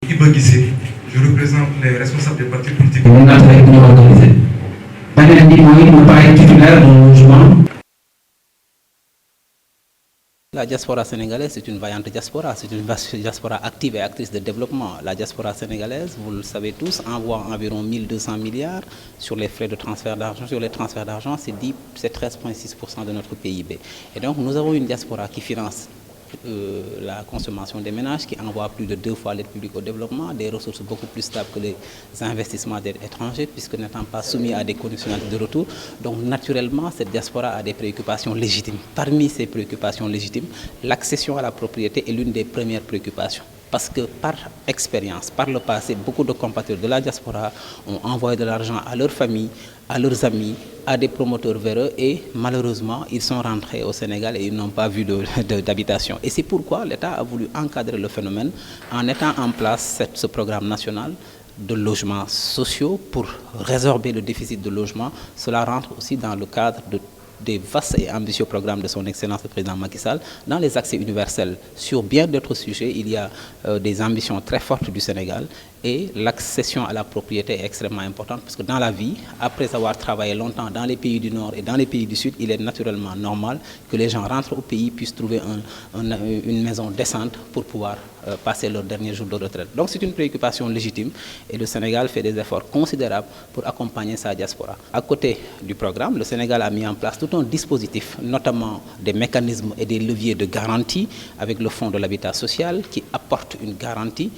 Iba Guissé, je représente les responsables des partis politiques. La diaspora sénégalaise, c'est une vaillante diaspora, c'est une diaspora active et actrice de développement. La diaspora sénégalaise, vous le savez tous, envoie environ 1200 milliards sur les frais de transfert d'argent. Sur les transferts d'argent, c'est 13,6% de notre PIB. Et donc, nous avons une diaspora qui finance la consommation des ménages, qui envoie plus de 2 fois l'aide publique au développement, des ressources beaucoup plus stables que les investissements étrangers, puisque n'étant pas soumis à des conditionnalités de retour. Donc naturellement, cette diaspora a des préoccupations légitimes. Parmi ces préoccupations légitimes, l'accession à la propriété est l'une des premières préoccupations. Parce que par expérience, par le passé, beaucoup de compatriotes de la diaspora ont envoyé de l'argent à leurs familles, à leurs amis, à des promoteurs véreux et malheureusement, ils sont rentrés au Sénégal et ils n'ont pas vu d'habitation. Et c'est pourquoi l'État a voulu encadrer le phénomène en mettant en place ce programme national de logements sociaux pour résorber le déficit de logement. Cela rentre aussi dans le cadre des vastes et ambitieux programmes de son Excellence le Président Macky Sall. Dans les accès universels, sur bien d'autres sujets, il y a des ambitions très fortes du Sénégal et l'accession à la propriété est extrêmement importante parce que dans la vie, après avoir travaillé longtemps dans les pays du Nord et dans les pays du Sud, il est naturellement normal que les gens rentrent au pays, puissent trouver une maison décente pour pouvoir passer leurs derniers jours de retraite. Donc c'est une préoccupation légitime et le Sénégal fait des efforts considérables pour accompagner sa diaspora. À côté du programme, le Sénégal a mis en place tout un dispositif, notamment des mécanismes et des leviers de garantie avec le Fonds de l'habitat social qui apporte une garantie,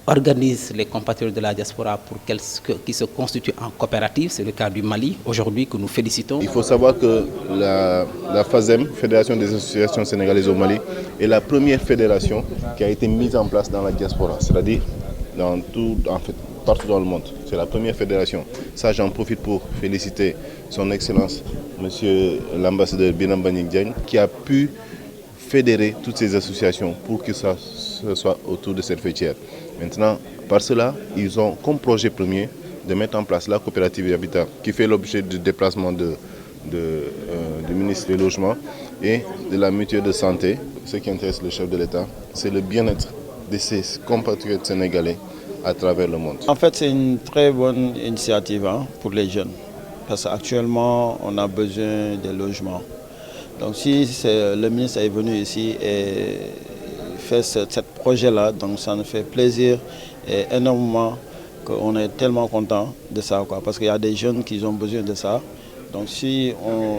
organise les compatriotes de la diaspora pour qui se constituent en coopérative. C'est le cas du Mali aujourd'hui que nous félicitons. Il faut savoir que la FASEM, Fédération des associations sénégalaises au Mali, est la première fédération qui a été mise en place dans la diaspora, c'est-à-dire partout dans le monde. C'est la première fédération. Ça, j'en profite pour féliciter son Excellence, Monsieur l'ambassadeur Biram Mbagnick Diagne, qui a pu fédérer toutes ces associations pour que ça soit autour de cette fêtière. Maintenant, par cela, ils ont comme projet premier de mettre en place la coopérative d'habitat qui fait l'objet du déplacement du ministre des Logements et de la mutuelle de santé. Ce qui intéresse le chef de l'État, c'est le bien-être de ses compatriotes sénégalais à travers le monde. En fait, c'est une très bonne initiative pour les jeunes parce qu'actuellement, on a besoin de logements. Donc si le ministre est venu ici et fait ce projet-là, donc ça nous fait plaisir et énormément qu'on est tellement content de ça, parce qu'il y a des jeunes qui ont besoin de ça. Donc si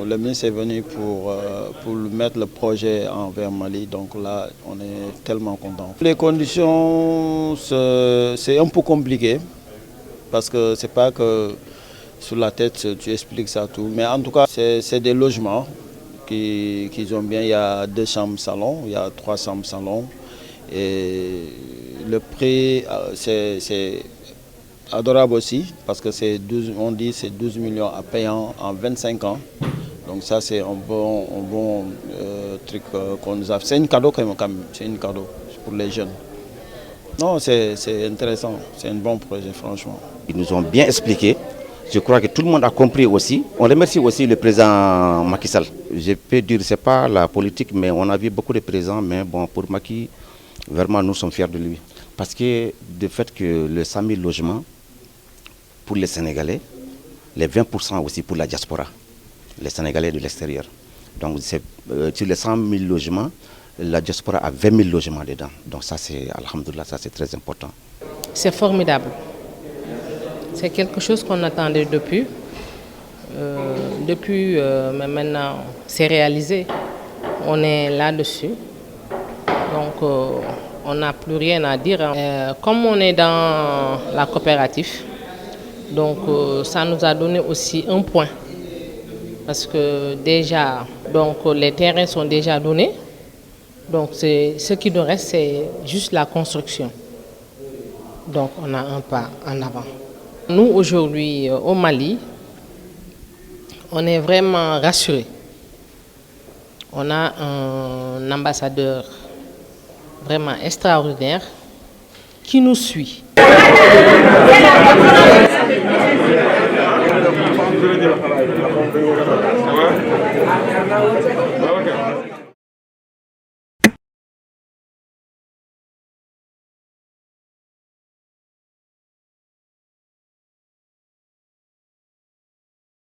le ministre est venu pour mettre le projet envers Mali, donc là on est tellement content. Les conditions, c'est un peu compliqué parce que c'est pas que sur la tête tu expliques ça tout, mais en tout cas c'est des logements qu'ils ont bien. Il y a 2 chambres salon, il y a 3 chambres salon et le prix c'est adorable aussi parce que on dit c'est 12 millions à payer en 25 ans. Donc ça c'est un bon truc qu'on nous a fait. C'est un cadeau quand même, c'est un cadeau pour les jeunes. Non, c'est intéressant, c'est un bon projet franchement. Ils nous ont bien expliqué. Je crois que tout le monde a compris aussi. On remercie aussi le président Macky Sall. Je peux dire que ce n'est pas la politique, mais on a vu beaucoup de présidents. Mais bon, pour Macky, vraiment, nous sommes fiers de lui. Parce que du fait que le 100 000 logements pour les Sénégalais, les 20% aussi pour la diaspora, les Sénégalais de l'extérieur. Donc sur les 100 000 logements, la diaspora a 20 000 logements dedans. Donc ça, c'est, alhamdoulilah, ça c'est très important. C'est formidable. C'est quelque chose qu'on attendait depuis. Mais maintenant, c'est réalisé. On est là-dessus. Donc, on n'a plus rien à dire. Comme on est dans la coopérative, donc ça nous a donné aussi un point. Parce que déjà, donc, les terrains sont déjà donnés. Donc, ce qui nous reste, c'est juste la construction. Donc, on a un pas en avant. Nous, aujourd'hui, au Mali, on est vraiment rassurés. On a un ambassadeur vraiment extraordinaire qui nous suit.